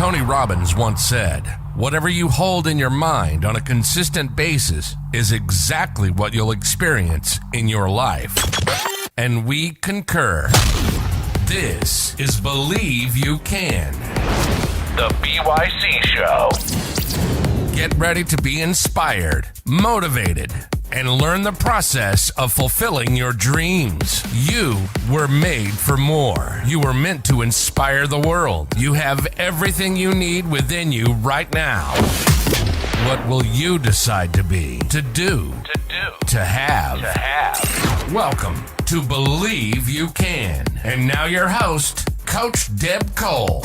Tony Robbins once said, "Whatever you hold in your mind on a consistent basis is exactly what you'll experience in your life." And we concur. This is Believe You Can, the BYC Show. Get ready to be inspired, motivated, and learn the process of fulfilling your dreams. You were made for more. You were meant to inspire the world. You have everything you need within you right now. What will you decide to be, to do, to have? Welcome to Believe You Can. And now your host, Coach Deb Cole.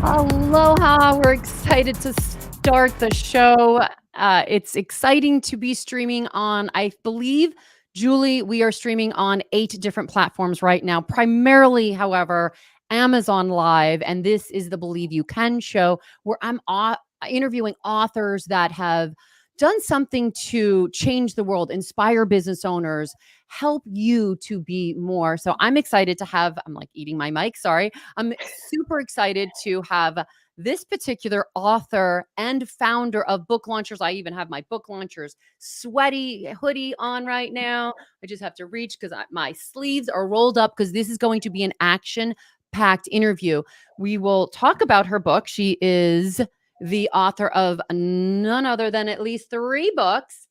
Aloha. We're excited to start the show. It's exciting to be streaming on, I believe, Julie, we are streaming on 8 different platforms right now, primarily, however, Amazon Live. And this is the Believe You Can show, where I'm interviewing authors that have done something to change the world, inspire business owners, help you to be more. So I'm excited to have, I'm like eating my mic, sorry. I'm super excited to have this particular author and founder of Book Launchers. I even have my Book Launchers sweaty hoodie on right now. I just have to reach because my sleeves are rolled up because this is going to be an action-packed interview. We will talk about her book. She is the author of none other than at least 3 books.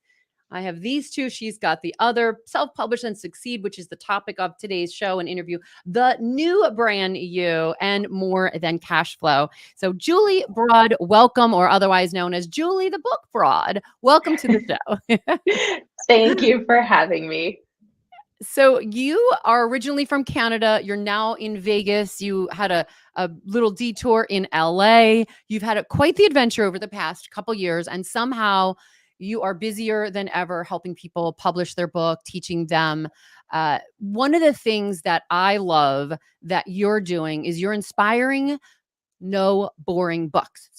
I have these 2. She's got the other, Self-Publish and Succeed, which is the topic of today's show and interview, The New Brand You, and More Than Cash Flow. So Julie Broad, welcome, or otherwise known as Julie the Book Broad. Welcome to the show. Thank you for having me. So you are originally from Canada. You're now in Vegas. You had a little detour in LA. You've had quite the adventure over the past couple years, and somehow you are busier than ever helping people publish their book, teaching them. One of the things that I love that you're doing is you're inspiring no boring books.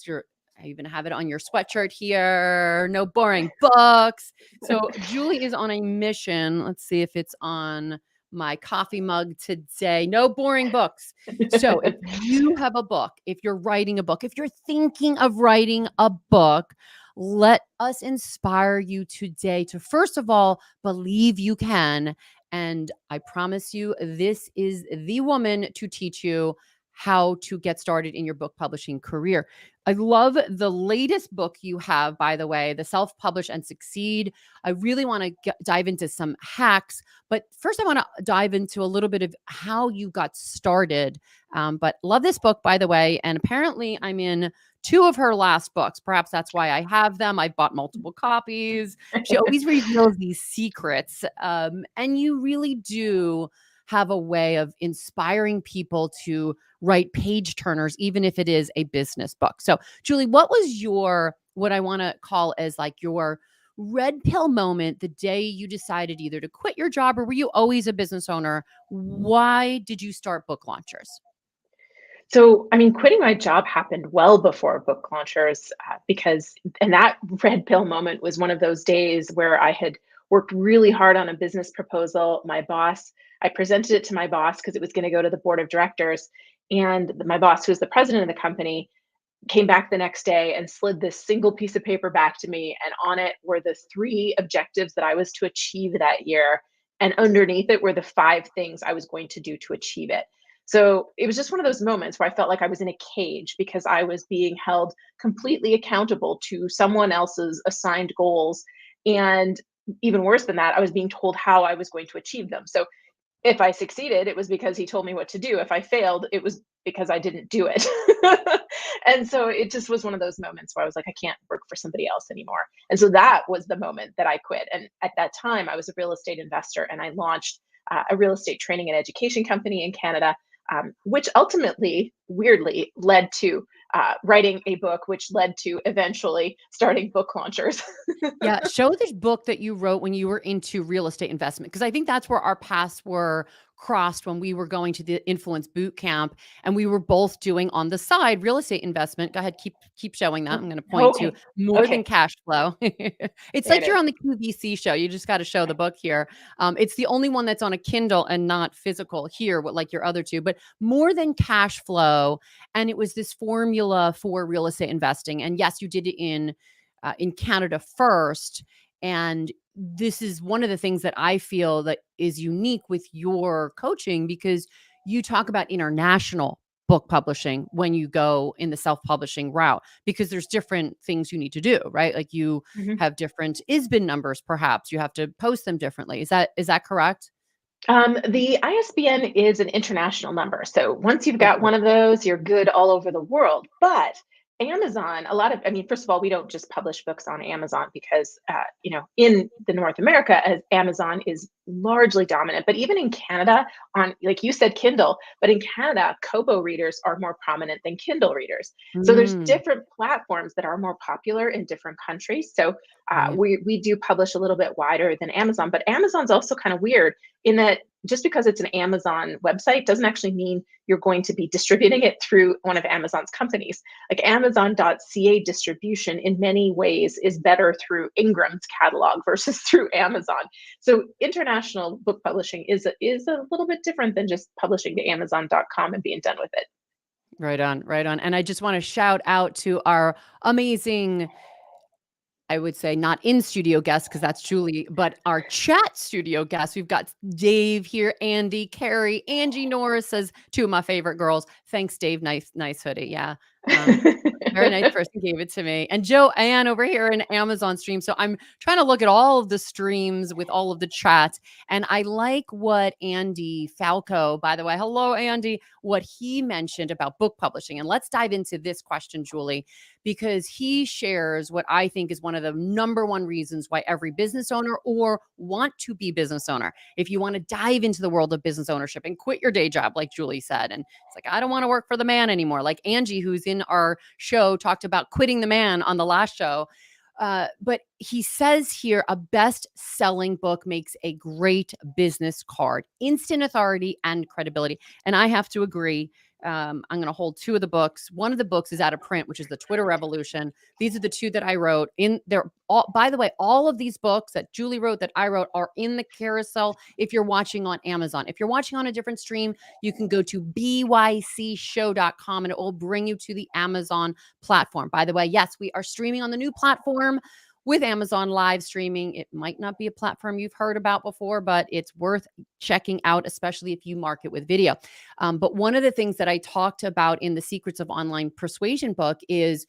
I even have it on your sweatshirt here. No boring books. So Julie is on a mission. Let's see if it's on my coffee mug today. No boring books. So if you have a book, if you're writing a book, if you're thinking of writing a book, let us inspire you today to, first of all, believe you can. And I promise you, this is the woman to teach you how to get started in your book publishing career. I love the latest book you have, by the way, the Self-Publish and Succeed. I really want to dive into some hacks, but first I want to dive into a little bit of how you got started. But love this book, by the way, and apparently I'm in 2 of her last books. Perhaps that's why I have them. I bought multiple copies. She always reveals these secrets, and you really do have a way of inspiring people to write page turners, even if it is a business book. So Julie, what was what I want to call as like your red pill moment the day you decided either to quit your job, or were you always a business owner? Why did you start Book Launchers? So, quitting my job happened well before Book Launchers and that red pill moment was one of those days where I had worked really hard on a business proposal. I presented it to my boss because it was going to go to the board of directors. And my boss, who was the president of the company, came back the next day and slid this single piece of paper back to me. And on it were the 3 objectives that I was to achieve that year. And underneath it were the 5 things I was going to do to achieve it. So it was just one of those moments where I felt like I was in a cage because I was being held completely accountable to someone else's assigned goals. And even worse than that, I was being told how I was going to achieve them. So if I succeeded, it was because he told me what to do. If I failed, it was because I didn't do it. And so it just was one of those moments where I was like, I can't work for somebody else anymore. And so that was the moment that I quit. And at that time, I was a real estate investor, and I launched a real estate training and education company in Canada, which ultimately, weirdly, led to writing a book, which led to eventually starting Book Launchers. Yeah, show this book that you wrote when you were into real estate investment, because I think that's where our paths were crossed when we were going to the influence boot camp, and we were both doing on the side real estate investment. Go ahead, keep showing that. I'm going to point to Okay. More Than Okay. Cash Flow. It's There like it you're is. on the QVC show. You just got to show the book here. It's the only one that's on a Kindle and not physical here, like your other two, but More Than Cash Flow. And it was this formula for real estate investing. And yes, you did it in Canada first. And this is one of the things that I feel that is unique with your coaching, because you talk about international book publishing when you go in the self-publishing route, because there's different things you need to do, right? Like you Mhm. have different ISBN numbers, perhaps you have to post them differently. Is that correct? The ISBN is an international number. So once you've got Okay. one of those, you're good all over the world. But Amazon, I mean, first of all, we don't just publish books on Amazon because, in the North America, Amazon is largely dominant. But even in Canada, on, like you said, Kindle, but in Canada, Kobo readers are more prominent than Kindle readers. So there's Mm, different platforms that are more popular in different countries. So right. we do publish a little bit wider than Amazon, but Amazon's also kind of weird in that just because it's an Amazon website doesn't actually mean you're going to be distributing it through one of Amazon's companies. Like Amazon.ca distribution in many ways is better through Ingram's catalog versus through Amazon. So international book publishing is a little bit different than just publishing to Amazon.com and being done with it. Right on, right on. And I just want to shout out to our amazing, I would say not in studio guests, because that's Julie, but our chat studio guests. We've got Dave here, Andy, Carrie, Angie Norris says, two of my favorite girls. Thanks, Dave. Nice hoodie. Yeah. Um, Very nice person gave it to me. And Joanne over here in Amazon stream. So I'm trying to look at all of the streams with all of the chats. And I like what Andy Falco, by the way, hello, Andy, what he mentioned about book publishing. And let's dive into this question, Julie, because he shares what I think is one of the number one reasons why every business owner or want to be business owner, if you want to dive into the world of business ownership and quit your day job, like Julie said, and it's like, I don't want to work for the man anymore. Like Angie, who's in our show, talked about quitting the man on the last show. But he says here, a best-selling book makes a great business card, instant authority and credibility. And I have to agree. I'm going to hold two of the books. One of the books is out of print, which is The Twitter Revolution. These are the two that I wrote in there. By the way, all of these books that Julie wrote, that I wrote, are in the carousel if you're watching on Amazon. If you're watching on a different stream, you can go to bycshow.com and it will bring you to the Amazon platform. By the way, yes, we are streaming on the new platform with Amazon live streaming. It might not be a platform you've heard about before, but it's worth checking out, especially if you market with video. But one of the things that I talked about in the Secrets of Online Persuasion book is,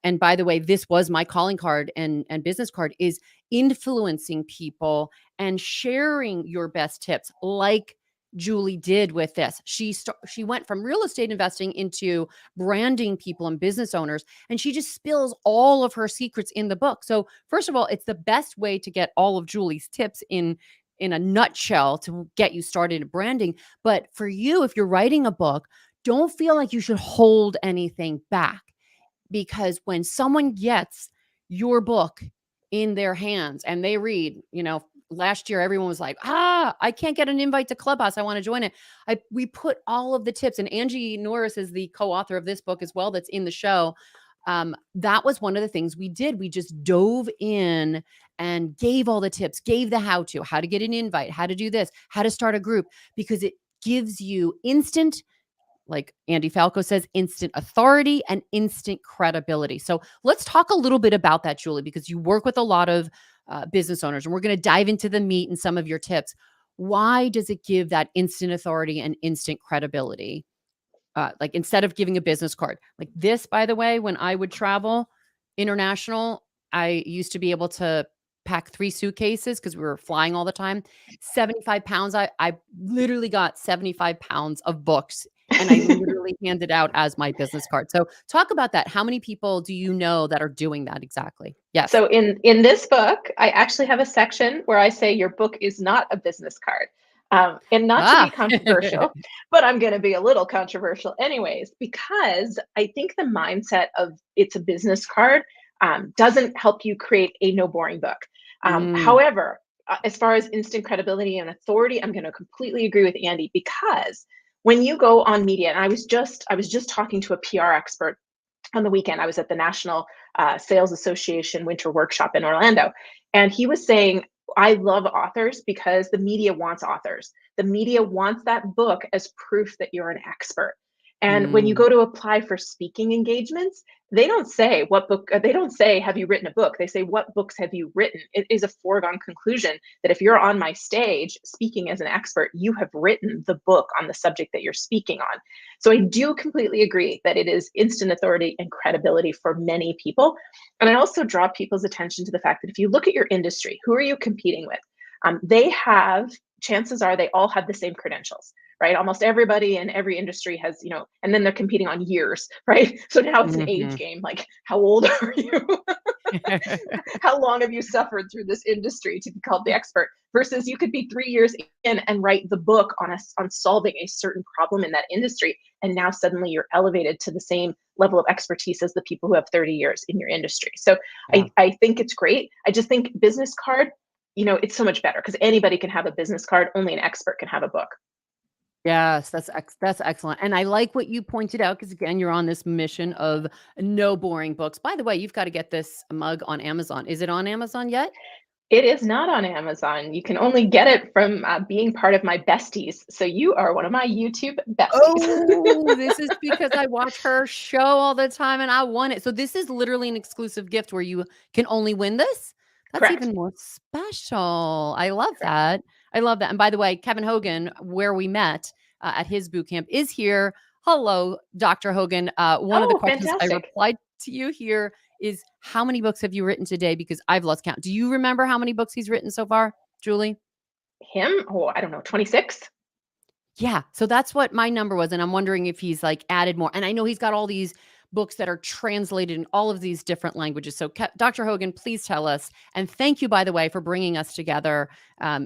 and by the way, this was my calling card and business card, is influencing people and sharing your best tips, like Julie did with this. She went from real estate investing into branding people and business owners, and she just spills all of her secrets in the book. So first of all, it's the best way to get all of Julie's tips in a nutshell to get you started in branding. But for you, if you're writing a book, don't feel like you should hold anything back, because when someone gets your book in their hands and they read, last year everyone was like, I can't get an invite to Clubhouse, I want to join it. We put all of the tips, and Angie Norris is the co-author of this book as well, that's in the show. That was one of the things we did. We just dove in and gave all the tips, gave the how to get an invite, how to do this, how to start a group, because it gives you instant, like Andy Falco says, instant authority and instant credibility. So let's talk a little bit about that, Julie, because you work with a lot of business owners, and we're going to dive into the meat and some of your tips. Why does it give that instant authority and instant credibility? Like instead of giving a business card like this, by the way, when I would travel international, I used to be able to pack 3 suitcases because we were flying all the time. 75 pounds. I literally got 75 pounds of books, and I literally handed out as my business card. So talk about that. How many people do you know that are doing that exactly? Yes. So in this book, I actually have a section where I say your book is not a business card. And not to be Ah. controversial, but I'm going to be a little controversial anyways, because I think the mindset of it's a business card doesn't help you create a no boring book. Mm, However, as far as instant credibility and authority, I'm going to completely agree with Andy, because when you go on media, and I was just talking to a PR expert on the weekend. I was at the National Sales Association Winter Workshop in Orlando, and he was saying, I love authors because the media wants authors. The media wants that book as proof that you're an expert. And when you Mm. go to apply for speaking engagements, they don't say what book, they don't say, have you written a book? They say, what books have you written? It is a foregone conclusion that if you're on my stage speaking as an expert, you have written the book on the subject that you're speaking on. So I do completely agree that it is instant authority and credibility for many people. And I also draw people's attention to the fact that if you look at your industry, who are you competing with? They have, chances are they all have the same credentials, right? Almost everybody in every industry has, and then they're competing on years, right? So now it's an age Mhm. game. Like, how old are you? How long have you suffered through this industry to be called the expert? Versus you could be 3 years in and write the book on solving a certain problem in that industry, and now suddenly you're elevated to the same level of expertise as the people who have 30 years in your industry. So Yeah. I think it's great. I just think business card, it's so much better because anybody can have a business card. Only an expert can have a book. Yes, that's excellent, and I like what you pointed out because again, you're on this mission of no boring books. By the way, you've gotta get this mug on Amazon. Is it on Amazon yet? It is not on Amazon. You can only get it from being part of my besties. So you are one of my YouTube besties. Oh, this is because I watch her show all the time and I want it. So this is literally an exclusive gift where you can only win this? That's Correct. even more special. I love Correct. that. I love that. And by the way, Kevin Hogan, where we met at his boot camp, is here. Hello, Dr. Hogan. One of the Oh, questions I fantastic. replied to you here is how many books have you written today? Because I've lost count. Do you remember how many books he's written so far, Julie? Him? Oh, I don't know, 26? Yeah, so that's what my number was, and I'm wondering if he's, like, added more, and I know he's got all these books that are translated in all of these different languages, so Dr. Hogan, please tell us, and thank you, by the way, for bringing us together.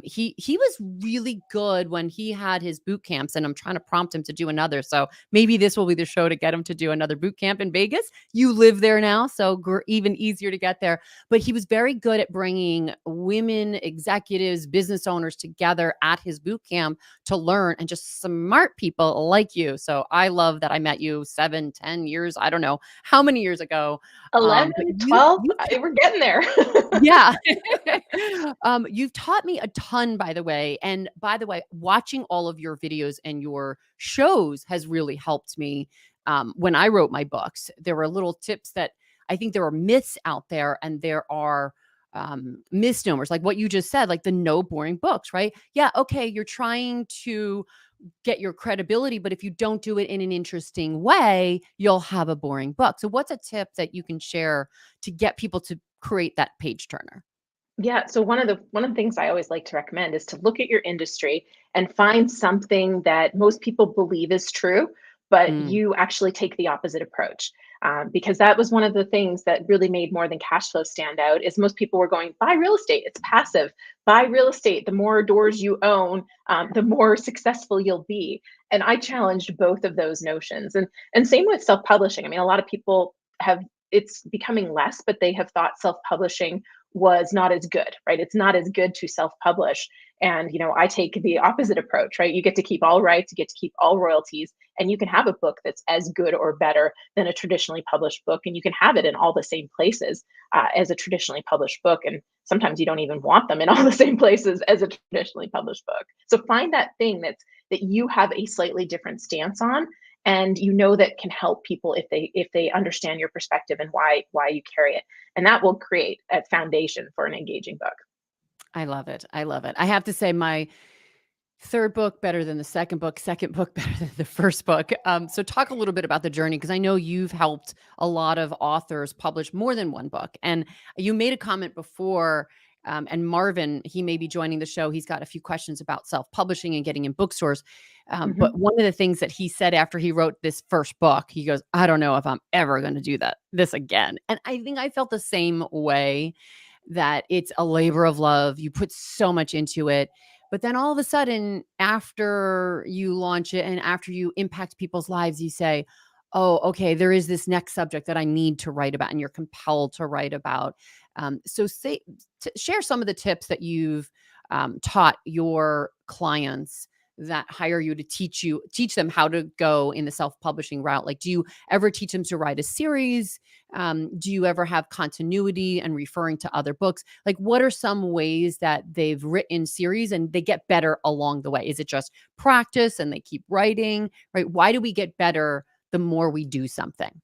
He was really good when he had his boot camps, and I'm trying to prompt him to do another, so maybe this will be the show to get him to do another boot camp in Vegas. You live there now, so even easier to get there, but he was very good at bringing women executives, business owners together at his boot camp to learn, and just smart people like you. So I love that I met you 7, 10 years. I don't know how many years ago. 11, But 12? We're getting there. yeah. You've taught me a ton, by the way. And by the way, watching all of your videos and your shows has really helped me. When I wrote my books, there were little tips that I think there are myths out there and there are misnomers, like what you just said, like the no boring books, right? Yeah. Okay. You're trying to get your credibility, but if you don't do it in an interesting way, you'll have a boring book. So what's a tip that you can share to get people to create that page turner? Yeah, so one of the things I always like to recommend is to look at your industry and find something that most people believe is true, but Mm, you actually take the opposite approach. Because that was one of the things that really made More Than Cash Flow stand out. Is most people were going, buy real estate, it's passive. Buy real estate, the more doors you own, the more successful you'll be. And I challenged both of those notions. And same with self-publishing. I mean, a lot of people have, it's becoming less, but they have thought self-publishing was not as good, right? It's not as good to self-publish. And I take the opposite approach, right? You get to keep all rights, you get to keep all royalties, and you can have a book that's as good or better than a traditionally published book, and you can have it in all the same places as a traditionally published book. And sometimes you don't even want them in all the same places as a traditionally published book. So find that thing that you have a slightly different stance on, and that can help people if they understand your perspective and why you carry it, and that will create a foundation for an engaging book. I love it. I love it. I have to say my third book better than the second book better than the first book. So talk a little bit about the journey because I know you've helped a lot of authors publish more than one book. And you made a comment before, and Marvin, he may be joining the show. He's got a few questions about self-publishing and getting in bookstores. But Mhm. one of the things that he said after he wrote this first book, he goes, I don't know if I'm ever going to do this again. And I think I felt the same way that it's a labor of love. You put so much into it. But then all of a sudden, after you launch it and after you impact people's lives, you say, oh, okay, there is this next subject that I need to write about, and you're compelled to write about. So share some of the tips that you've taught your clients that hire you to teach them how to go in the self-publishing route. Like, do you ever teach them to write a series? Do you ever have continuity and referring to other books? Like, what are some ways that they've written series and they get better along the way? Is it just practice and they keep writing, right? Why do we get better the more we do something?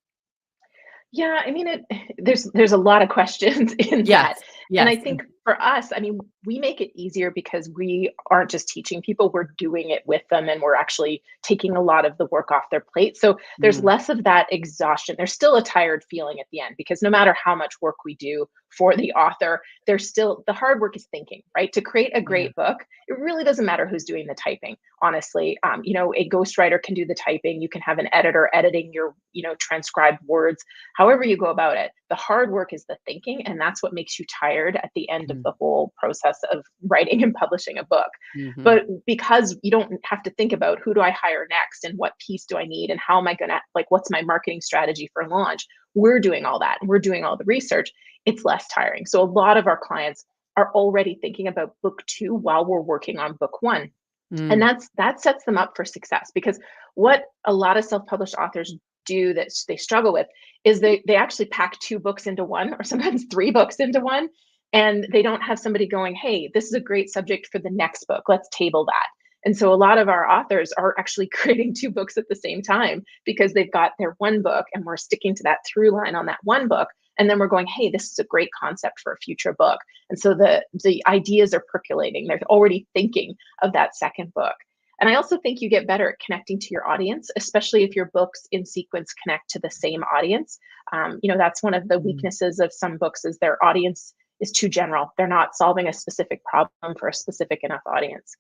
Yeah, I mean, there's a lot of questions in Yes. that. And I Yes. think for us, I mean, we make it easier because we aren't just teaching people, we're doing it with them and we're actually taking a lot of the work off their plate. So there's Mm, less of that exhaustion. There's still a tired feeling at the end because no matter how much work we do for the author, there's still the hard work is thinking, right? To create a yeah. great book, it really doesn't matter who's doing the typing, honestly. A ghostwriter can do the typing. You can have an editor editing your, transcribed words. However you go about it, the hard work is the thinking, and that's what makes you tired at the end of Mm, the whole process of writing and publishing a book. mhm, But because you don't have to think about who do I hire next and what piece do I need and how am I going to, like, what's my marketing strategy for launch, we're doing all that and we're doing all the research. It's less tiring. So a lot of our clients are already thinking about book two while we're working on book one, and mm, that sets them up for success. Because what a lot of self-published authors do that they struggle with is they actually pack two books into one, or sometimes three books into one, and they don't have somebody going, hey, this is a great subject for the next book, let's table that. And so a lot of our authors are actually creating two books at the same time because they've got their one book and we're sticking to that through line on that one book, and then we're going, hey, this is a great concept for a future book. And so the ideas are percolating, they're already thinking of that second book. And I also think you get better at connecting to your audience, especially if your books in sequence connect to the same audience. That's one of the mm. weaknesses of some books is their audience is too general. They're not solving a specific problem for a specific enough audience.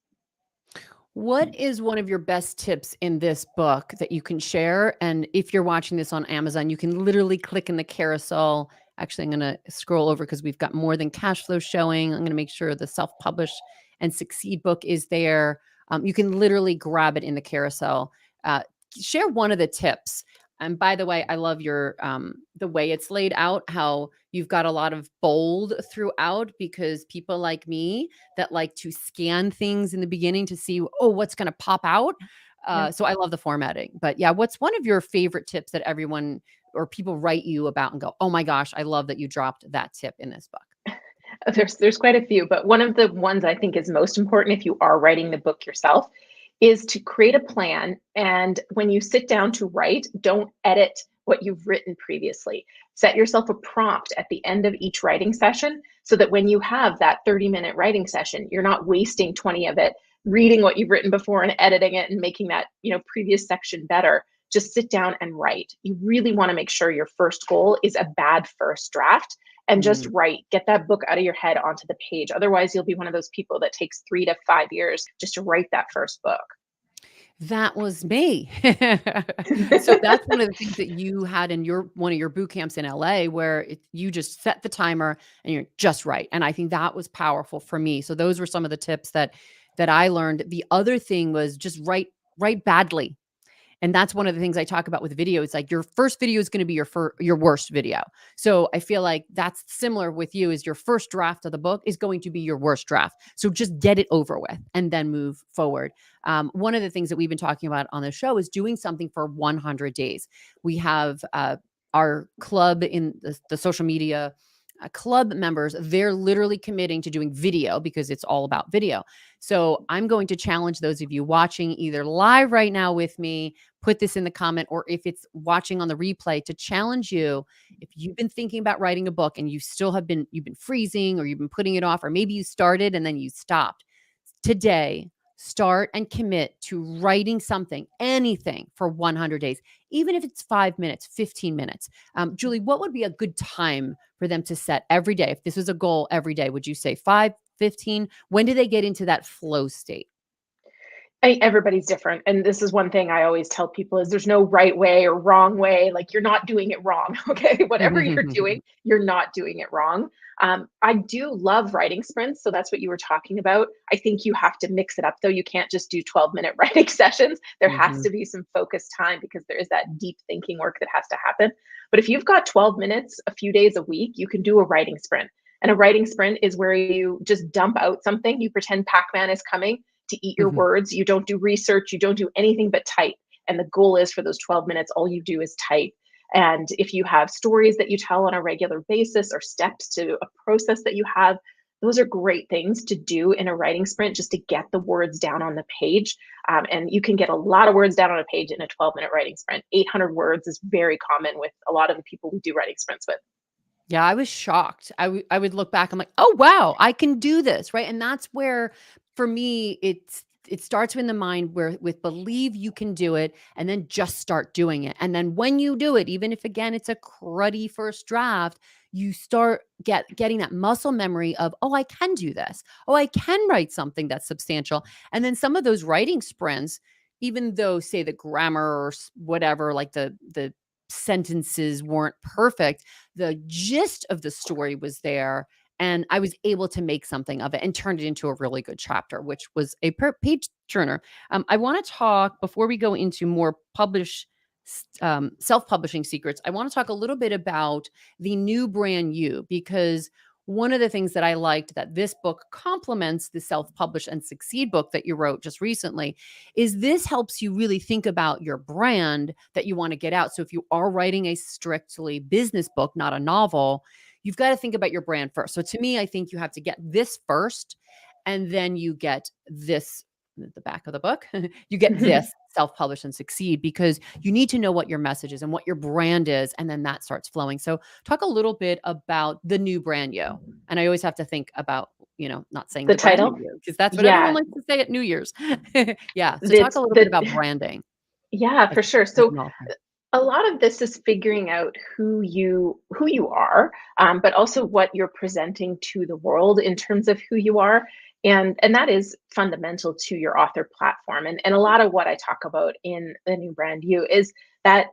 What is one of your best tips in this book that you can share? And if you're watching this on Amazon, you can literally click in the carousel. Actually, I'm going to scroll over because we've got more than cash flow showing. I'm going to make sure the self-publish and succeed book is there. You can literally grab it in the carousel. Uh, Share one of the tips. And by the way, I love your the way it's laid out, how you've got a lot of bold throughout because people like me that like to scan things in the beginning to see, oh, what's going to pop out. Yeah. So I love the formatting. But yeah, what's one of your favorite tips that everyone or people write you about and go, oh my gosh, I love that you dropped that tip in this book? There's quite a few, but one of the ones I think is most important if you are writing the book yourself is to create a plan. And when you sit down to write, don't edit what you've written previously. Set yourself a prompt at the end of each writing session so that when you have that 30-minute writing session, you're not wasting 20 of it reading what you've written before and editing it and making that, previous section better. Just sit down and write. You really want to make sure your first goal is a bad first draft and just Mm. write. Get that book out of your head onto the page. Otherwise, you'll be one of those people that takes 3 to 5 years just to write that first book. That was me. So that's one of the things that you had in your one of your boot camps in LA where you just set the timer and you're just right. And I think that was powerful for me. So those were some of the tips that I learned. The other thing was just write badly. And that's one of the things I talk about with video. It's like your first video is going to be your worst video. So I feel like that's similar with you is your first draft of the book is going to be your worst draft. So just get it over with and then move forward. One of the things that we've been talking about on the show is doing something for 100 days. We have our club in the social media club members, they're literally committing to doing video because it's all about video. So I'm going to challenge those of you watching either live right now with me, put this in the comment, or if it's watching on the replay to challenge you. If you've been thinking about writing a book and you've been freezing or you've been putting it off, or maybe you started and then you stopped today, start and commit to writing something, anything for 100 days, even if it's 5 minutes, 15 minutes. Julie, what would be a good time for them to set every day? If this was a goal every day, would you say 5, 15? When do they get into that flow state? Everybody's different. And this is one thing I always tell people is there's no right way or wrong way. Like you're not doing it wrong. Okay. Whatever you're doing, you're not doing it wrong. I do love writing sprints. So that's what you were talking about. I think you have to mix it up though. You can't just do 12-minute writing sessions. There has Mhm. to be some focused time because there is that deep thinking work that has to happen. But if you've got 12 minutes, a few days a week, you can do a writing sprint. And a writing sprint is where you just dump out something. You pretend Pac-Man is coming to eat your Mhm. words. You don't do research. You don't do anything but type. And the goal is for those 12 minutes, all you do is type. And if you have stories that you tell on a regular basis or steps to a process that you have, those are great things to do in a writing sprint just to get the words down on the page. And you can get a lot of words down on a page in a 12-minute writing sprint. 800 words is very common with a lot of the people we do writing sprints with. Yeah, I was shocked. I would look back, I'm like, "Oh, wow, I can do this," right? And that's where, for me, it starts in the mind where with believe you can do it and then just start doing it. And then when you do it, even if again it's a cruddy first draft, you start getting that muscle memory of, "Oh, I can do this. Oh, I can write something that's substantial." And then some of those writing sprints, even though say the grammar or whatever, like the sentences weren't perfect, the gist of the story was there, and I was able to make something of it and turned it into a really good chapter, which was a page turner. I want to talk before we go into more self-publishing secrets. I want to talk a little bit about the new brand you, because one of the things that I liked that this book complements the self-publish and succeed book that you wrote just recently is this helps you really think about your brand that you want to get out. So if you are writing a strictly business book, not a novel, you've got to think about your brand first. So to me, I think you have to get this first, and then you get this at the back of the book. You get this self-publish and succeed, because you need to know what your message is and what your brand is, and then that starts flowing. So talk a little bit about the new brand you. And I always have to think about, not saying The the brand new title? you, because that's what everyone Yeah, likes to say at New Year's. Yeah. So talk it's a little bit the about branding yeah, as, for sure. as So an author. a lot of this is figuring out who you are, but also what you're presenting to the world in terms of who you are, and that is fundamental to your author platform. And a lot of what I talk about in the new brand you is that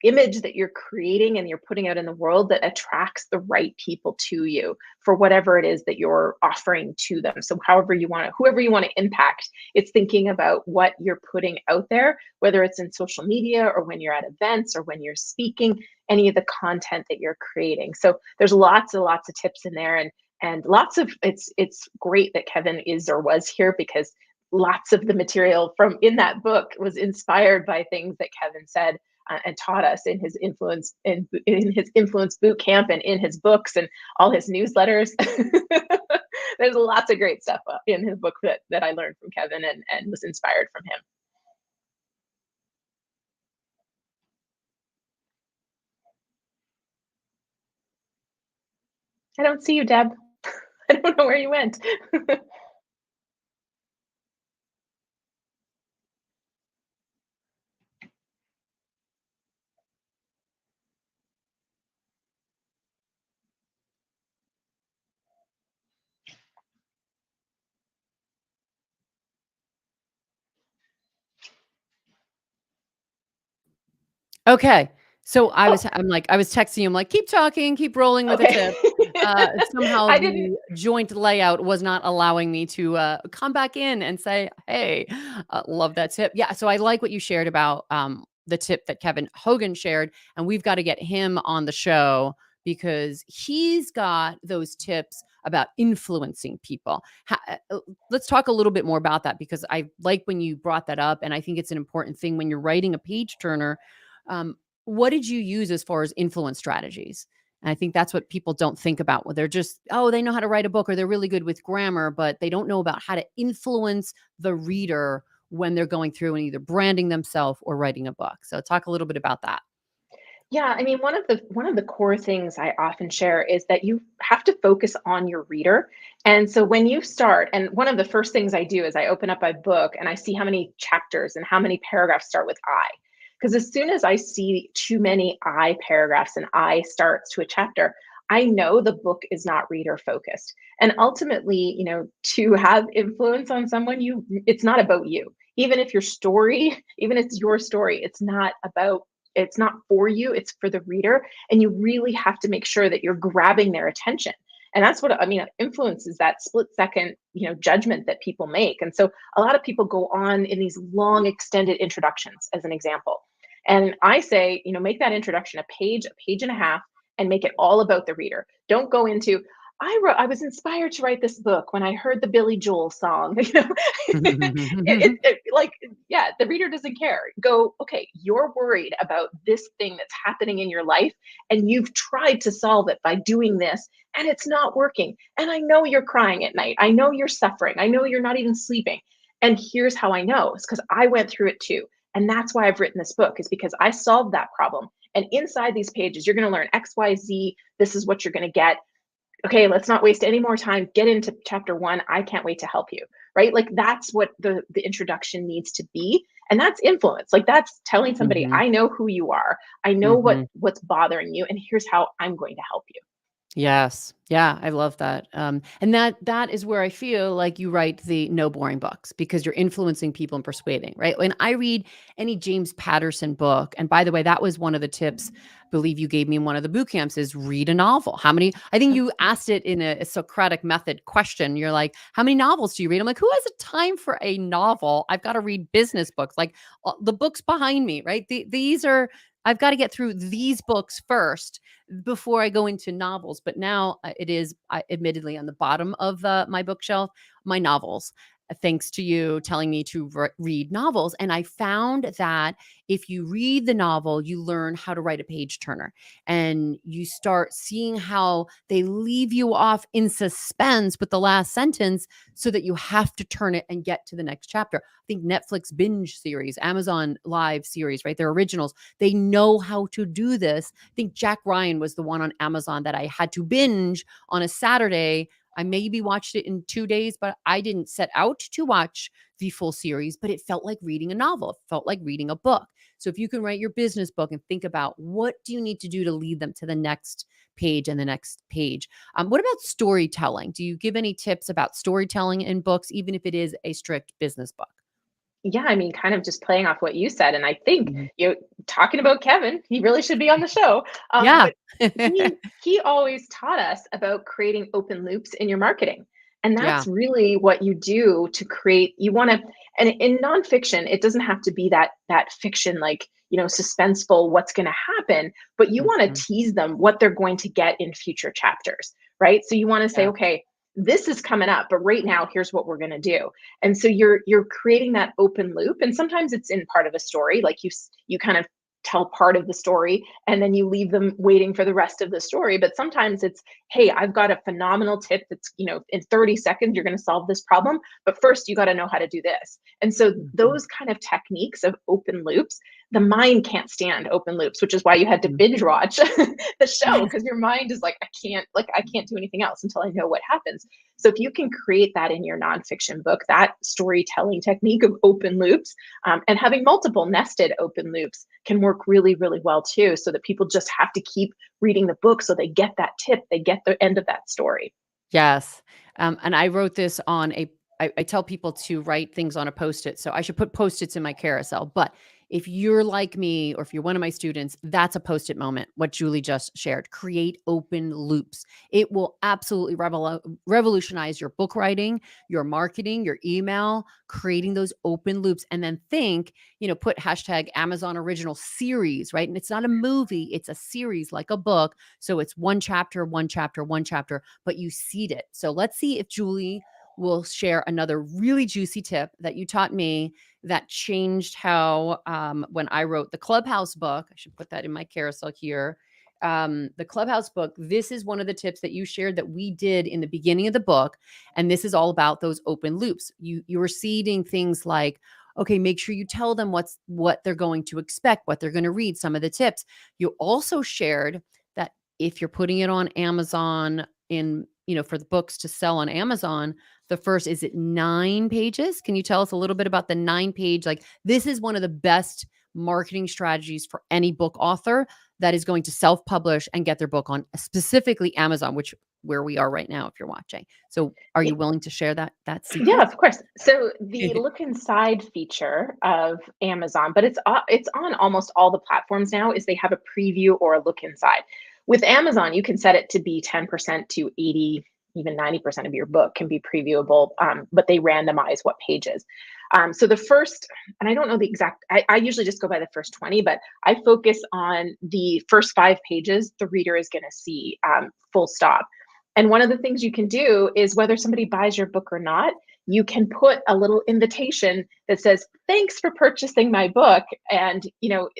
image that you're creating and you're putting out in the world that attracts the right people to you for whatever it is that you're offering to them. So whoever you want to impact, it's thinking about what you're putting out there, whether it's in social media or when you're at events or when you're speaking, any of the content that you're creating. So there's lots and lots of tips in there, and lots of it's great that Kevin is or was here, because lots of the material from in that book was inspired by things that Kevin said and taught us in his influence boot camp and in his books and all his newsletters. There's lots of great stuff in his book that I learned from Kevin and was inspired from him. I don't see you, Deb. I don't know where you went. Okay. So Oh, I was texting you, I'm like, keep talking, keep rolling with the okay. tip. Somehow I didn't. the joint layout was not allowing me to come back in and say, hey, love that tip. Yeah. So I like what you shared about the tip that Kevin Hogan shared. And we've got to get him on the show because he's got those tips about influencing people. Let's talk a little bit more about that, because I like when you brought that up. And I think it's an important thing when you're writing a page turner. um, what did you use as far as influence strategies? And I think that's what people don't think about. Well, they're just, oh, they know how to write a book or they're really good with grammar, but they don't know about how to influence the reader when they're going through and either branding themselves or writing a book. So talk a little bit about that. Yeah, I mean, one of the core things I often share is that you have to focus on your reader. And so when you start, and one of the first things I do is I open up my book and I see how many chapters and how many paragraphs start with I. Because as soon as I see too many I paragraphs and I starts to a chapter, I know the book is not reader focused. And ultimately, to have influence on someone, it's not about you. Even if your story, even if it's your story, it's not for you, it's for the reader. And you really have to make sure that you're grabbing their attention. And that's what I mean. Influence is that split second, judgment that people make. And so a lot of people go on in these long extended introductions, as an example. And I say, make that introduction a page and a half, and make it all about the reader. Don't go into, I was inspired to write this book when I heard the Billy Joel song. Like, yeah, the reader doesn't care. Go, okay, you're worried about this thing that's happening in your life, and you've tried to solve it by doing this, and it's not working. And I know you're crying at night. I know you're suffering. I know you're not even sleeping. And here's how I know, it's because I went through it too. And that's why I've written this book, is because I solved that problem. And inside these pages, you're going to learn X, Y, Z. This is what you're going to get. Okay, let's not waste any more time. Get into chapter 1. I can't wait to help you. Right? Like, that's what the introduction needs to be. And that's influence. Like, that's telling somebody, Mhm. I know who you are. I know Mhm. what's bothering you, and here's how I'm going to help you. Yes. Yeah, I love that. And that is where I feel like you write the no boring books, because you're influencing people and persuading, right? When I read any James Patterson book, and by the way, that was one of the tips I believe you gave me in one of the boot camps, is read a novel. How many? I think you asked it in a Socratic method question. You're like, how many novels do you read? I'm like, who has a time for a novel? I've got to read business books, like the books behind me, right? These are, I've got to get through these books first before I go into novels. But now it is admittedly on the bottom of my bookshelf, my novels, thanks to you telling me to read novels. And I found that if you read the novel, you learn how to write a page turner, and you start seeing how they leave you off in suspense with the last sentence, so that you have to turn it and get to the next chapter. I think Netflix binge series, Amazon live series, right? They're originals. They know how to do this. I think Jack Ryan was the one on Amazon that I had to binge on a Saturday. I maybe watched it in 2 days, but I didn't set out to watch the full series, but it felt like reading a novel. It felt like reading a book. So if you can write your business book and think about what do you need to do to lead them to the next page and the next page. What about storytelling? Do you give any tips about storytelling in books, even if it is a strict business book? Yeah, I mean, kind of just playing off what you said. And I think, Mhm. talking about Kevin, he really should be on the show. Yeah. But he always taught us about creating open loops in your marketing. And Yeah. that's really what you do to create. You want to, and in nonfiction, it doesn't have to be that fiction, like, suspenseful, what's going to happen, but you want Mhm. to tease them what they're going to get in future chapters, right? So you want to say, Yeah. okay, this is coming up, but right now, here's what we're going to do. And so you're creating that open loop, and sometimes it's in part of a story, like you kind of tell part of the story and then you leave them waiting for the rest of the story. But sometimes it's, hey, I've got a phenomenal tip that's, in 30 seconds you're going to solve this problem, but first you got to know how to do this. And so Mhm. those kind of techniques of open loops, the mind can't stand open loops, which is why you had to Mhm. binge watch the show, Yes. because your mind is like, I can't do anything else until I know what happens. So if you can create that in your nonfiction book, that storytelling technique of open loops, and having multiple nested open loops can work really, really well too, so that people just have to keep reading the book so they get that tip, they get the end of that story. Yes. And I wrote this on I tell people to write things on a Post-it. So I should put Post-its in my carousel. But if you're like me, or if you're one of my students, that's a Post-it moment, what Julie just shared. Create open loops. It will absolutely revolutionize your book writing, your marketing, your email, creating those open loops. And then think, put hashtag Amazon original series, right? And it's not a movie, it's a series like a book. So it's one chapter, one chapter, one chapter, but you seed it. So let's see if Julie will share another really juicy tip that you taught me that changed how, when I wrote the Clubhouse book, I should put that in my carousel here. The Clubhouse book, this is one of the tips that you shared that we did in the beginning of the book. And this is all about those open loops. You were seeding things like, okay, make sure you tell them what they're going to expect, what they're going to read, some of the tips. You also shared that if you're putting it on Amazon for the books to sell on Amazon, the first, is it 9 pages? Can you tell us a little bit about the 9-page? Like, this is one of the best marketing strategies for any book author that is going to self-publish and get their book on specifically Amazon, which where we are right now if you're watching. So are you willing to share that Yeah, secret? of course. So the look inside feature of Amazon, but it's on almost all the platforms now, is they have a preview or a look inside. With Amazon, you can set it to be 10% to 80, even 90% of your book can be previewable, but they randomize what pages. So the first, and I don't know the exact, I usually just go by the first 20, but I focus on the first 5 pages the reader is going to see, full stop. And one of the things you can do is whether somebody buys your book or not, you can put a little invitation that says, thanks for purchasing my book. And,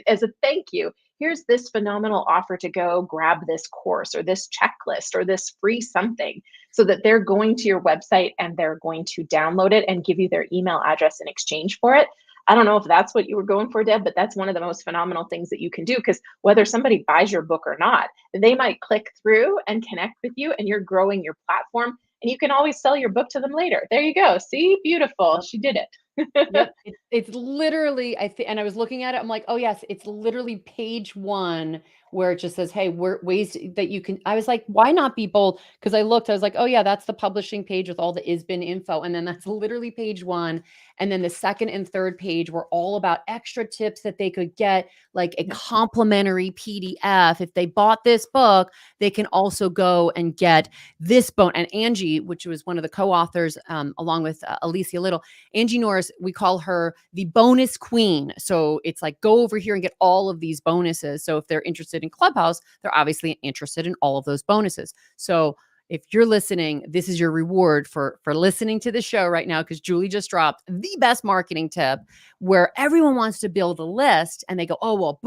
as a thank you, here's this phenomenal offer to go grab this course or this checklist or this free something, so that they're going to your website and they're going to download it and give you their email address in exchange for it. I don't know if that's what you were going for, Deb, but that's one of the most phenomenal things that you can do, because whether somebody buys your book or not, they might click through and connect with you, and you're growing your platform, and you can always sell your book to them later. There you go. See, beautiful. She did it. Yep. It's literally, I think, and I was looking at it, I'm like, oh yes, it's literally page one where it just says, hey, ways that you can, I was like, why not be bold? Because I looked, I was like, oh yeah, that's the publishing page with all the ISBN info. And then that's literally page one. And then the second and third page were all about extra tips that they could get, like a complimentary PDF. If they bought this book, they can also go and get this bone. And Angie, which was one of the co-authors, along with Alicia Little, Angie Norris, we call her the bonus queen. So it's like, go over here and get all of these bonuses. So if they're interested in Clubhouse, they're obviously interested in all of those bonuses. So if you're listening, this is your reward for listening to the show right now, because Julie just dropped the best marketing tip where everyone wants to build a list and they go, oh, well,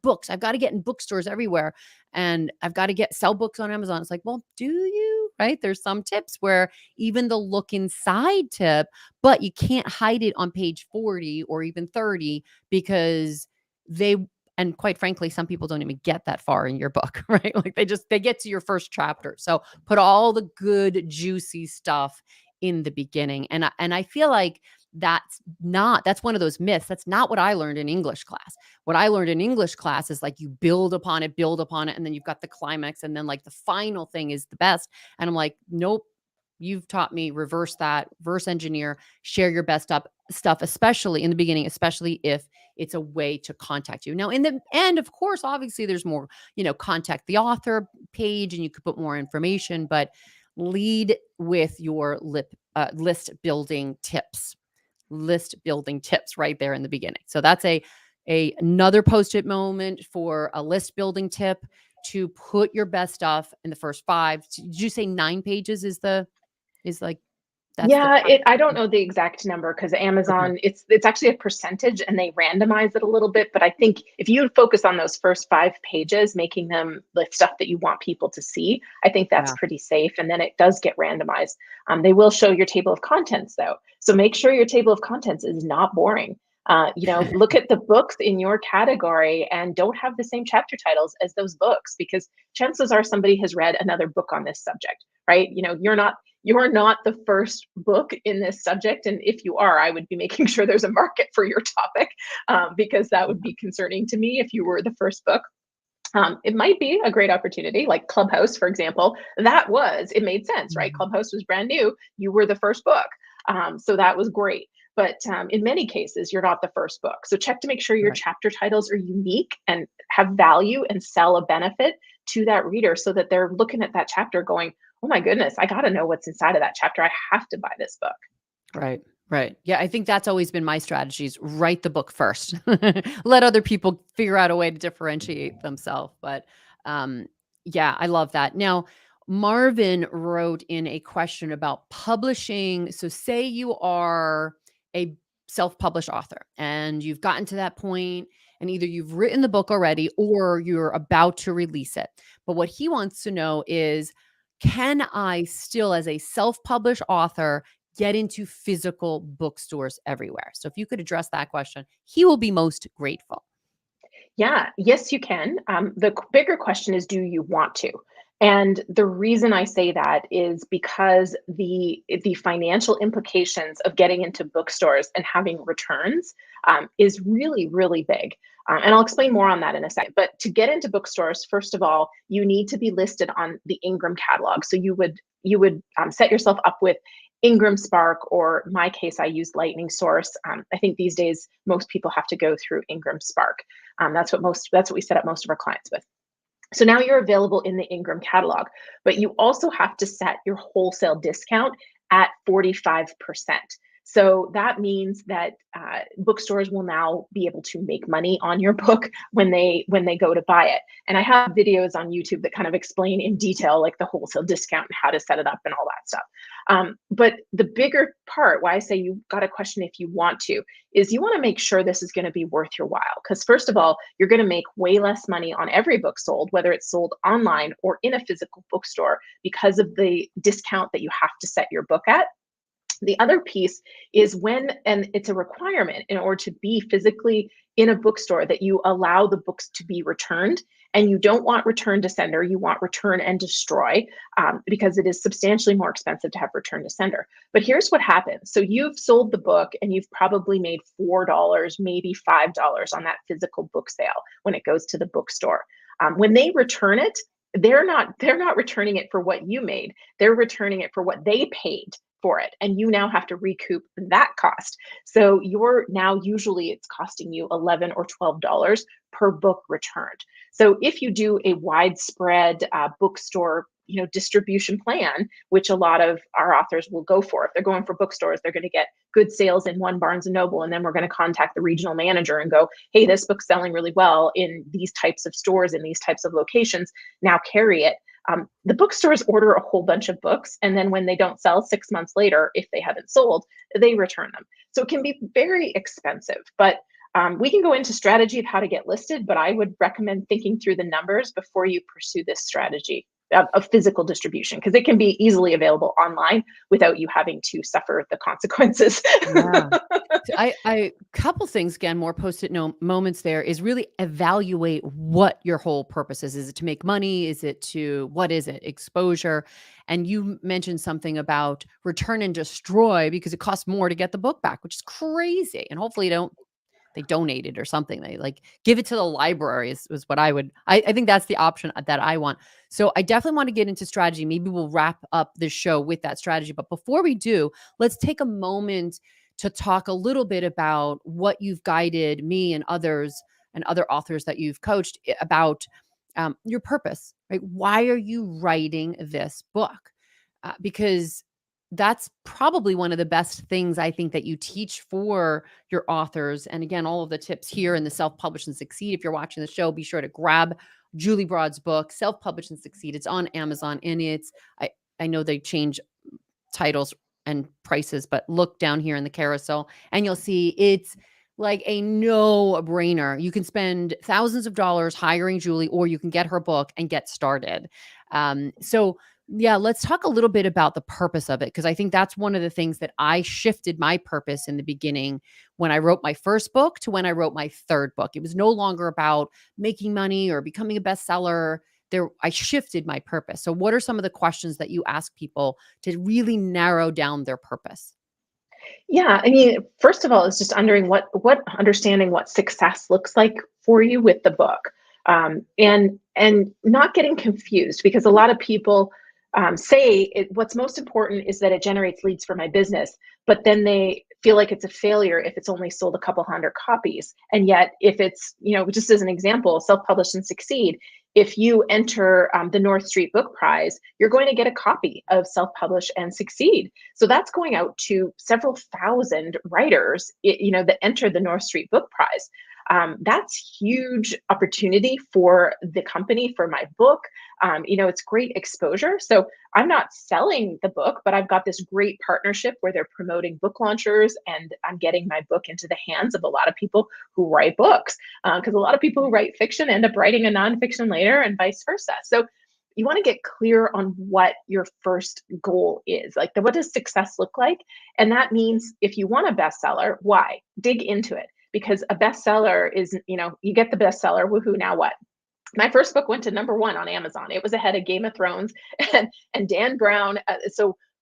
books. I've got to get in bookstores everywhere. And I've got to sell books on Amazon. It's like, well, do you? Right? There's some tips where even the look inside tip, but you can't hide it on page 40 or even 30, because and quite frankly, some people don't even get that far in your book, right? Like they get to your first chapter. So put all the good, juicy stuff in the beginning. And I feel like that's one of those myths. That's not what I learned in English class. What I learned in English class is like, you build upon it, and then you've got the climax. And then like the final thing is the best. And I'm like, nope, you've taught me reverse that, reverse engineer, share your best stuff, especially in the beginning, especially if it's a way to contact you. Now, in the end, of course, obviously there's more, contact the author page and you could put more information, but lead with your list building tips right there in the beginning. So that's another post-it moment for a list building tip, to put your best stuff in the first 5. Did you say 9 pages is like, that's Yeah, I don't know the exact number, because Amazon, okay. it's actually a percentage and they randomize it a little bit. But I think if you focus on those first 5 pages, making them the stuff that you want people to see, I think that's Yeah. pretty safe. And then it does get randomized. They will show your table of contents though. So make sure your table of contents is not boring. Look at the books in your category and don't have the same chapter titles as those books, because chances are somebody has read another book on this subject, right? You're not the first book in this subject. And if you are, I would be making sure there's a market for your topic, because that would be concerning to me if you were the first book. It might be a great opportunity, like Clubhouse, for example. It made sense, right? Clubhouse was brand new. You were the first book. So that was great. But in many cases, you're not the first book. So check to make sure your Right. chapter titles are unique and have value and sell a benefit to that reader, so that they're looking at that chapter going, oh my goodness, I got to know what's inside of that chapter. I have to buy this book. Right. Right. Yeah. I think that's always been my strategies. Write the book first. Let other people figure out a way to differentiate themselves. But yeah, I love that. Now, Marvin wrote in a question about publishing. So say you are a self-published author and you've gotten to that point, and either you've written the book already or you're about to release it. But what he wants to know is, can I still, as a self-published author, get into physical bookstores everywhere? So if you could address that question, he will be most grateful. Yeah, yes, you can. The bigger question is, do you want to? And the reason I say that is because the financial implications of getting into bookstores and having returns is really, really big. And I'll explain more on that in a second. But to get into bookstores, first of all, you need to be listed on the Ingram catalog. So you would set yourself up with Ingram Spark, or in my case, I use Lightning Source. I think these days most people have to go through Ingram Spark. That's what we set up most of our clients with. So now you're available in the Ingram catalog, but you also have to set your wholesale discount at 45%. So that means that bookstores will now be able to make money on your book when they go to buy it. And I have videos on YouTube that kind of explain in detail like the wholesale discount and how to set it up and all that stuff. But the bigger part, why I say you got to question if you want to, is you want to make sure this is going to be worth your while. Because first of all, you're going to make way less money on every book sold, whether it's sold online or in a physical bookstore, because of the discount that you have to set your book at. The other piece is and it's a requirement in order to be physically in a bookstore, that you allow the books to be returned. And you don't want return to sender, you want return and destroy, because it is substantially more expensive to have return to sender. But here's what happens. So you've sold the book and you've probably made $4, maybe $5 on that physical book sale when it goes to the bookstore. When they return it, they're not returning it for what you made. They're returning it for what they paid for it. And you now have to recoup that cost. So you're now, usually it's costing you $11 or $12 per book returned. So if you do a widespread bookstore distribution plan, which a lot of our authors will go for, if they're going for bookstores, they're going to get good sales in one Barnes and Noble, and then we're going to contact the regional manager and go, hey, this book's selling really well in these types of stores, in these types of locations, now carry it. The bookstores order a whole bunch of books, and then when they don't sell 6 months later, if they haven't sold, they return them. So it can be very expensive, but we can go into strategy of how to get listed, but I would recommend thinking through the numbers before you pursue this strategy of physical distribution, because it can be easily available online without you having to suffer the consequences. Yeah. So I couple things, again, more post-it note moments there, is really evaluate what your whole purpose is. Is it to make money? Is it to, what is it? Exposure. And you mentioned something about return and destroy because it costs more to get the book back, which is crazy. And hopefully they donate it or something. They like give it to the library is what I would, I think that's the option that I want. So I definitely want to get into strategy. Maybe we'll wrap up this show with that strategy. But before we do, let's take a moment to talk a little bit about what you've guided me and others and other authors that you've coached about, your purpose, right? Why are you writing this book? Because that's probably one of the best things I think that you teach for your authors. And again, all of the tips here in the Self-Publish and Succeed. If you're watching the show, be sure to grab Julie Broad's book, Self-Publish and Succeed. It's on Amazon, and I know they change titles and prices, but look down here in the carousel and you'll see it's like a no-brainer. You can spend thousands of dollars hiring Julie, or you can get her book and get started. So yeah, let's talk a little bit about the purpose of it, because I think that's one of the things that I shifted my purpose in the beginning when I wrote my first book to when I wrote my third book. It was no longer about making money or becoming a bestseller. I shifted my purpose. So what are some of the questions that you ask people to really narrow down their purpose? Yeah, I mean, first of all, it's just understanding what success looks like for you with the book, and not getting confused, because a lot of people what's most important is that it generates leads for my business, but then they feel like it's a failure if it's only sold a couple hundred copies. And yet, if it's, just as an example, Self-Publish and Succeed, if you enter the North Street Book Prize, you're going to get a copy of Self-Publish and Succeed. So that's going out to several thousand writers, that enter the North Street Book Prize. That's huge opportunity for the company, for my book. It's great exposure. So I'm not selling the book, but I've got this great partnership where they're promoting book launchers, and I'm getting my book into the hands of a lot of people who write books, because a lot of people who write fiction end up writing a nonfiction later, and vice versa. So you want to get clear on what your first goal is. Like, what does success look like? And that means if you want a bestseller, why? Dig into it. Because a bestseller is, you get the bestseller, woohoo, now what? My first book went to #1 on Amazon. It was ahead of Game of Thrones and Dan Brown.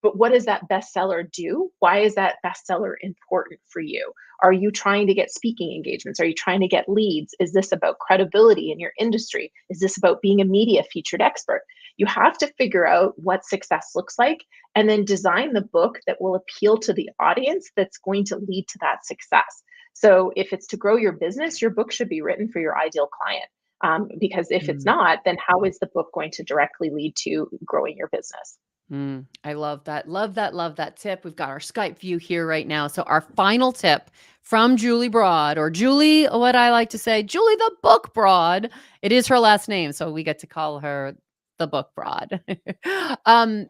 But what does that bestseller do? Why is that bestseller important for you? Are you trying to get speaking engagements? Are you trying to get leads? Is this about credibility in your industry? Is this about being a media featured expert? You have to figure out what success looks like, and then design the book that will appeal to the audience that's going to lead to that success. So if it's to grow your business, your book should be written for your ideal client. Because if it's not, then how is the book going to directly lead to growing your business? I love that. Love that. Love that tip. We've got our Skype view here right now. So our final tip from Julie Broad, or Julie, what I like to say, Julie the Book Broad. It is her last name, so we get to call her the Book Broad.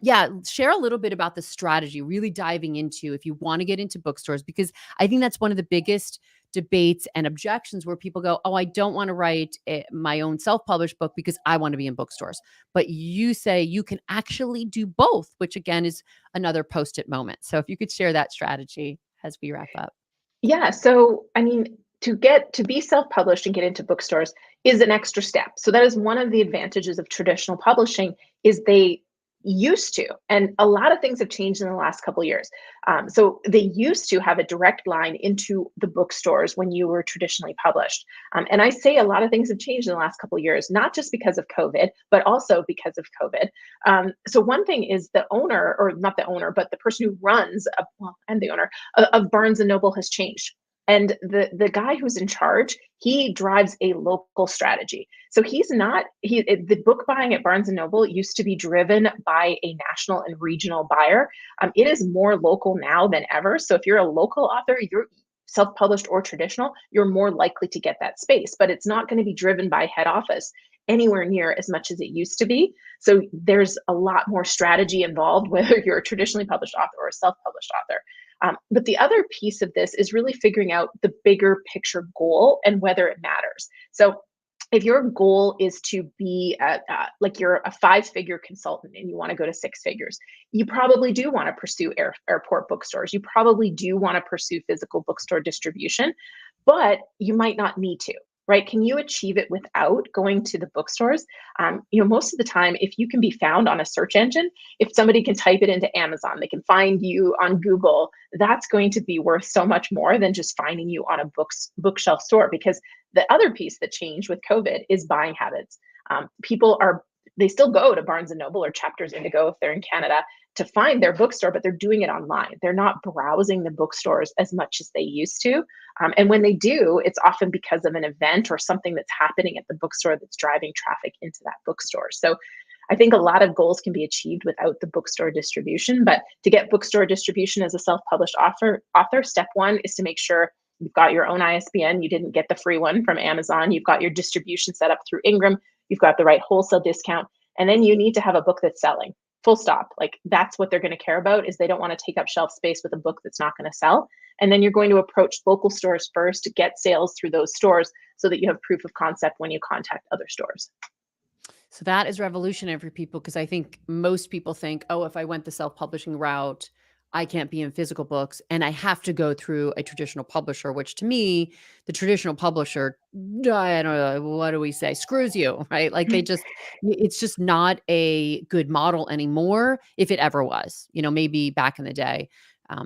Yeah, share a little bit about the strategy, really diving into if you want to get into bookstores, because I think that's one of the biggest debates and objections where people go, "Oh, I don't want to write my own self-published book because I want to be in bookstores." But you say you can actually do both, which again is another post-it moment. So if you could share that strategy as we wrap up. Yeah, so I mean, to be self-published and get into bookstores is an extra step. So that is one of the advantages of traditional publishing is they used to, and a lot of things have changed in the last couple of years. So they used to have a direct line into the bookstores when you were traditionally published. And I say a lot of things have changed in the last couple of years, not just because of COVID, but also because of COVID. So one thing is the owner, or not the owner, but the person who runs, well, and the owner of Barnes and Noble has changed. And the guy who's in charge, he drives a local strategy. So he's not the book buying at Barnes and Noble used to be driven by a national and regional buyer. It is more local now than ever. So if you're a local author, you're self-published or traditional, you're more likely to get that space. But it's not going to be driven by head office anywhere near as much as it used to be. So there's a lot more strategy involved, whether you're a traditionally published author or a self-published author. But the other piece of this is really figuring out the bigger picture goal and whether it matters. So if your goal is to be like you're a 5-figure consultant and you want to go to 6 figures, you probably do want to pursue airport bookstores. You probably do want to pursue physical bookstore distribution, but you might not need to. Right? Can you achieve it without going to the bookstores? Most of the time, if you can be found on a search engine, if somebody can type it into Amazon, they can find you on Google, that's going to be worth so much more than just finding you on a bookshelf store. Because the other piece that changed with COVID is buying habits. They still go to Barnes and Noble or Chapters Indigo if they're in Canada to find their bookstore, but they're doing it online. They're not browsing the bookstores as much as they used to. And when they do, it's often because of an event or something that's happening at the bookstore that's driving traffic into that bookstore. So I think a lot of goals can be achieved without the bookstore distribution. But to get bookstore distribution as a self-published author, step one is to make sure you've got your own ISBN. You didn't get the free one from Amazon. You've got your distribution set up through Ingram. You've got the right wholesale discount. And then you need to have a book that's selling. Full stop. Like that's what they're going to care about is they don't want to take up shelf space with a book that's not going to sell. And then you're going to approach local stores first to get sales through those stores so that you have proof of concept when you contact other stores. So that is revolutionary for people because I think most people think, oh, if I went the self-publishing route, I can't be in physical books and I have to go through a traditional publisher, which to me, the traditional publisher, I don't know, what do we say? Screws you, right? Like it's just not a good model anymore if it ever was, maybe back in the day.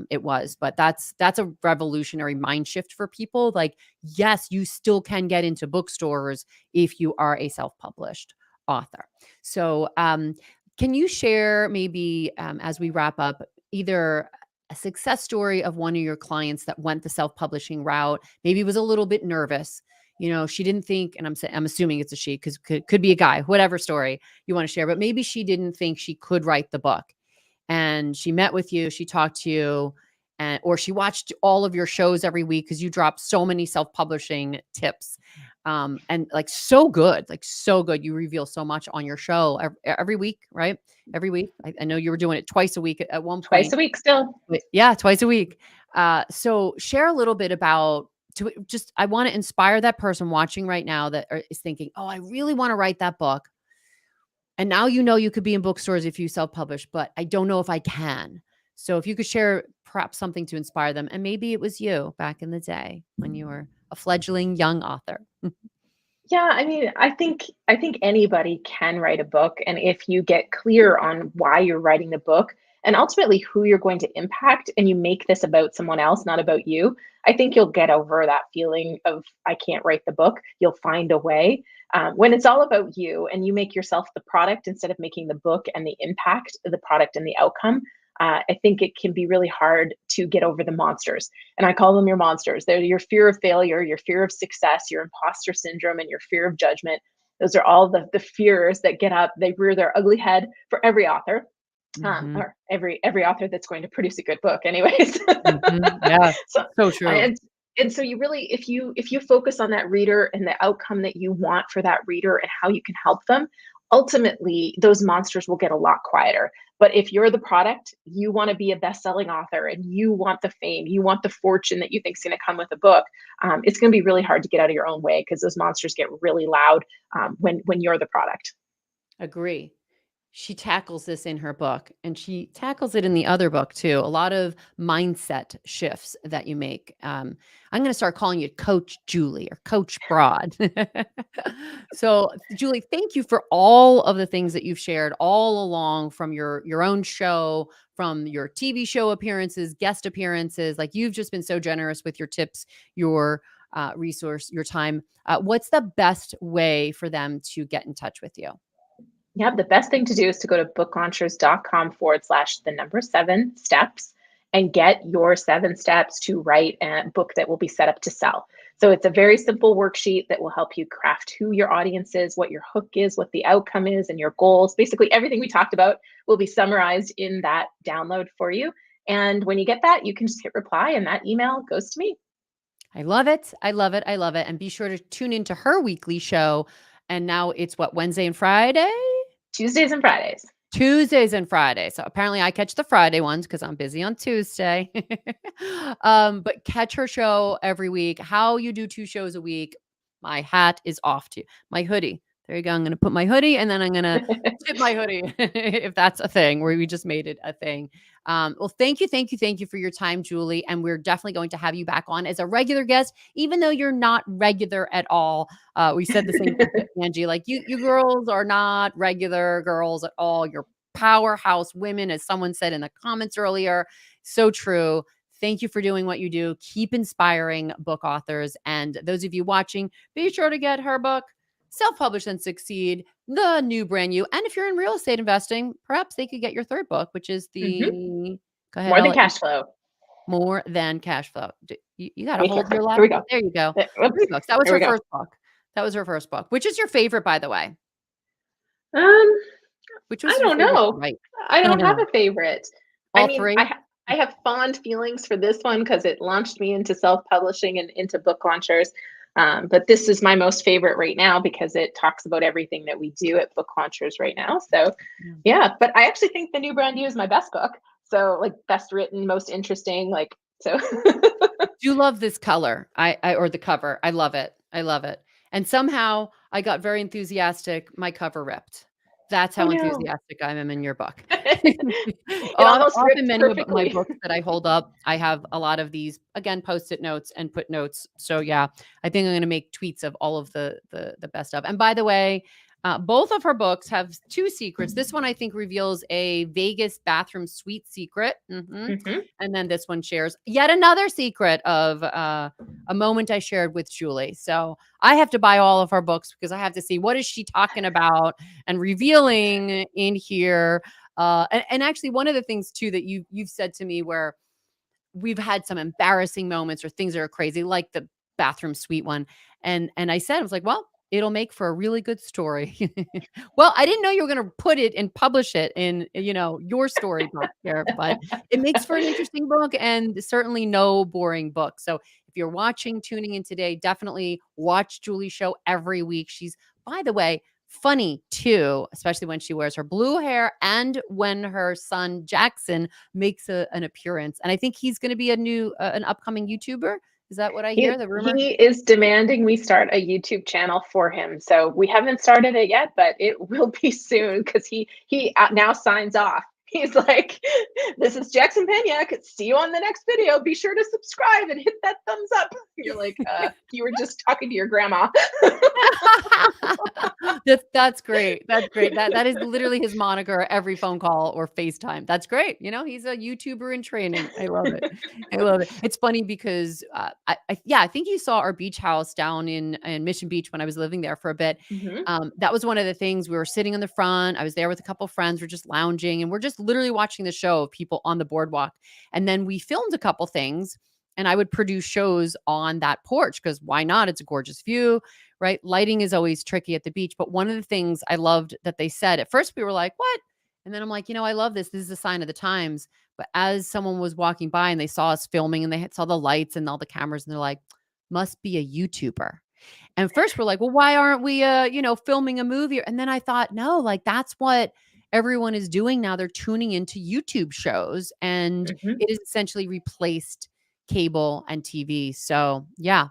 It was, but that's a revolutionary mind shift for people. Like, yes, you still can get into bookstores if you are a self-published author. So, can you share maybe as we wrap up, either a success story of one of your clients that went the self-publishing route, maybe was a little bit nervous. She didn't think, and I'm assuming it's a she because could be a guy, whatever story you want to share, but maybe she didn't think she could write the book. And she met with you, she talked to you, or she watched all of your shows every week because you drop so many self-publishing tips. And so good. You reveal so much on your show every week, right? Every week. I know you were doing it twice a week at one point. Twice a week still. Yeah, twice a week. So share a little bit about I want to inspire that person watching right now that is thinking, oh, I really want to write that book. And now you could be in bookstores if you self-publish, but I don't know if I can. So if you could share perhaps something to inspire them, and maybe it was you back in the day when you were a fledgling young author. Yeah, I mean, I think anybody can write a book, and if you get clear on why you're writing the book and ultimately who you're going to impact, and you make this about someone else, not about you, I think you'll get over that feeling of I can't write the book. You'll find a way. When it's all about you and you make yourself the product instead of making the book and the impact, the product and the outcome, I think it can be really hard to get over the monsters. And I call them your monsters. They're your fear of failure, your fear of success, your imposter syndrome, and your fear of judgment. Those are all the fears that get up. They rear their ugly head for every author. Mhm. or every author that's going to produce a good book anyways. Mhm. Yeah. So, So true. and so you really, if you focus on that reader and the outcome that you want for that reader and how you can help them, ultimately those monsters will get a lot quieter. But if you're the product, you want to be a best-selling author and you want the fame, you want the fortune that you think is going to come with a book, it's going to be really hard to get out of your own way because those monsters get really loud when you're the product. Agree. She tackles this in her book, and she tackles it in the other book too. A lot of mindset shifts that you make. I'm going to start calling you Coach Julie or Coach Broad. So, Julie, thank you for all of the things that you've shared all along from your own show, from your TV show appearances, guest appearances. Like you've just been so generous with your tips, your resource, your time. What's the best way for them to get in touch with you? Yeah, the best thing to do is to go to booklaunchers.com/, the number 7 steps, and get your 7 steps to write a book that will be set up to sell. So it's a very simple worksheet that will help you craft who your audience is, what your hook is, what the outcome is, and your goals. Basically, everything we talked about will be summarized in that download for you. And when you get that, you can just hit reply, and that email goes to me. I love it. I love it. I love it. And be sure to tune into her weekly show. And now it's what, Wednesday and Friday? Tuesdays and Fridays. Tuesdays and Fridays. So apparently I catch the Friday ones because I'm busy on Tuesday. But catch her show every week. How you do 2 shows a week. My hat is off to you. My hoodie. There you go. I'm going to put my hoodie and then I'm going to tip my hoodie if that's a thing where we just made it a thing. Well, thank you, thank you, thank you for your time, Julie. And we're definitely going to have you back on as a regular guest, even though you're not regular at all. We said the same thing to Angie. Like you girls are not regular girls at all. You're powerhouse women, as someone said in the comments earlier. So true. Thank you for doing what you do. Keep inspiring book authors. And those of you watching, be sure to get her book, Self-Publish and Succeed, the new brand new. And if you're in real estate investing, perhaps they could get your third book, which is Mhm. the, go ahead, More I'll than let you, cash flow. More Than Cash Flow. You got to Let me flip hold her. your Here we laptop. go. There you go. Oops. 3 books. That was Here her we go. first book. That was her first book. Which is your favorite, by the way? Um, Which was I your don't favorite to know. write? I I don't have know. a favorite. I All mean, three? I have fond feelings for this one because it launched me into self-publishing and into book launchers. But this is my most favorite right now because it talks about everything that we do at book launchers right now. So, Yeah. yeah. But I actually think the new brand new is my best book. So, like, best written, most interesting. Like, so. Do love this color. I or the cover. I love it. I love it. And somehow I got very enthusiastic. My cover ripped. That's Oh how no. enthusiastic I am in your book. It almost Often ripped many of my perfectly. books that I hold up, I have a lot of these, again, Post-it notes and put notes. So yeah, I think I'm going to make tweets of all of the best of. And by the way, both of her books have 2 secrets. This one I think reveals a Vegas bathroom suite secret. Hmm. And then this one shares yet another secret of a moment I shared with Julie. So I have to buy all of her books because I have to see what is she talking about and revealing in here. And actually, one of the things too that you've said to me where we've had some embarrassing moments or things that are crazy, like the bathroom suite one. And I said, I was like, well, it'll make for a really good story. Well, I didn't know you were going to put it and publish it in, your storybook here, but it makes for an interesting book and certainly no boring book. So if you're watching, tuning in today, definitely watch Julie's show every week. She's, by the way, funny too, especially when she wears her blue hair and when her son Jackson makes an appearance. And I think he's going to be an upcoming YouTuber. Is that what I hear? The rumor? He is demanding we start a YouTube channel for him. So we haven't started it yet, but it will be soon because he now signs off. He's like, "This is Jackson Pena. See you on the next video. Be sure to subscribe and hit that thumbs up." You're like, you were just talking to your grandma. That's great. That's great. That is literally his moniker every phone call or FaceTime. That's great. He's a YouTuber in training. I love it. I love it. It's funny because I think you saw our beach house down in Mission Beach when I was living there for a bit. Hmm. That was one of the things. We were sitting in the front. I was there with a couple friends. We're just lounging and we're just literally watching the show of people on the boardwalk. And then we filmed a couple things and I would produce shows on that porch because why not? It's a gorgeous view, right? Lighting is always tricky at the beach. But one of the things I loved that they said at first, we were like, what? And then I'm like, I love this. This is a sign of the times. But as someone was walking by and they saw us filming and they saw the lights and all the cameras and they're like, must be a YouTuber. And first we're like, well, why aren't we, filming a movie? And then I thought, no, like that's what everyone is doing now. They're tuning into YouTube shows and Mhm. it has essentially replaced cable and TV. So yeah,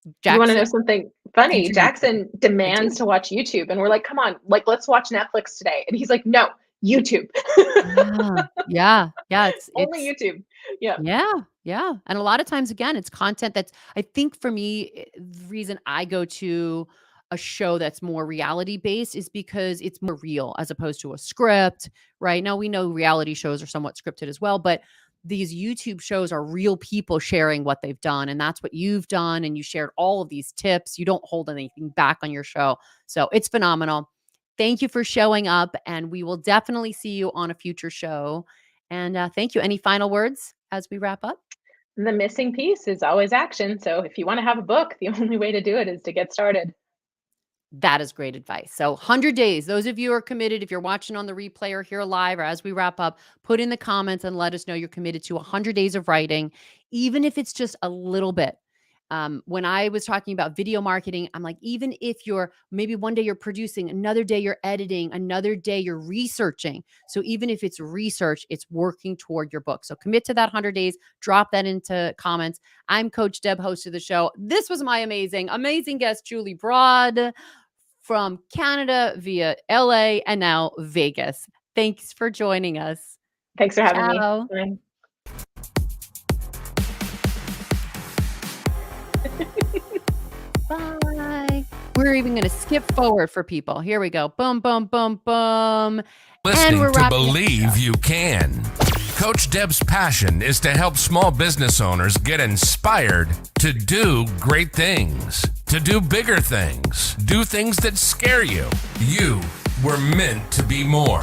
You want to know Jackson, something funny? future YouTuber. Jackson I demands do. to watch YouTube, and we're like, "Come on, like let's watch Netflix today." And he's like, "No, YouTube. Yeah. Yeah. Yeah. Only It's, YouTube." Yeah. yeah. Yeah. And a lot of times, again, it's content that's, I think for me, the reason I go to a show that's more reality based is because it's more real as opposed to a script, right? Now, we know reality shows are somewhat scripted as well, but these YouTube shows are real people sharing what they've done. And that's what you've done. And you shared all of these tips. You don't hold anything back on your show. So it's phenomenal. Thank you for showing up. And we will definitely see you on a future show. And thank you. Any final words as we wrap up? The missing piece is always action. So if you want to have a book, the only way to do it is to get started. That is great advice. So 100 days, those of you who are committed, if you're watching on the replay or here live or as we wrap up, put in the comments and let us know you're committed to 100 days of writing, even if it's just a little bit. When I was talking about video marketing, I'm like, even if you're maybe one day you're producing, another day you're editing, another day you're researching. So even if it's research, it's working toward your book. So commit to that 100 days, drop that into comments. I'm Coach Deb, host of the show. This was my amazing guest, Julie Broad from Canada via LA and now Vegas. Thanks for joining us. Thanks for having me. Ciao. Bye. Bye. We're even going to skip forward for people. Here we go. Boom, boom, boom, boom. Listening we're to wrapping up the Believe show. You Can. Coach Deb's passion is to help small business owners get inspired to do great things, to do bigger things, do things that scare you. You were meant to be more.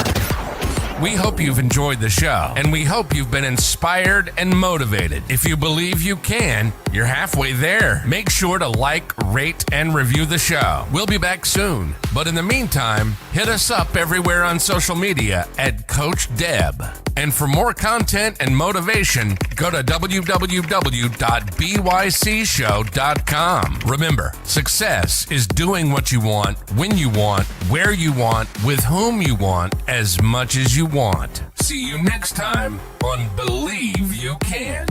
We hope you've enjoyed the show, and we hope you've been inspired and motivated. If you believe you can, you're halfway there. Make sure to like, rate, and review the show. We'll be back soon. But in the meantime, hit us up everywhere on social media at Coach Deb. And for more content and motivation, go to www.bycshow.com. Remember, success is doing what you want, when you want, where you want, with whom you want, as much as you want. See you next time on Believe You Can.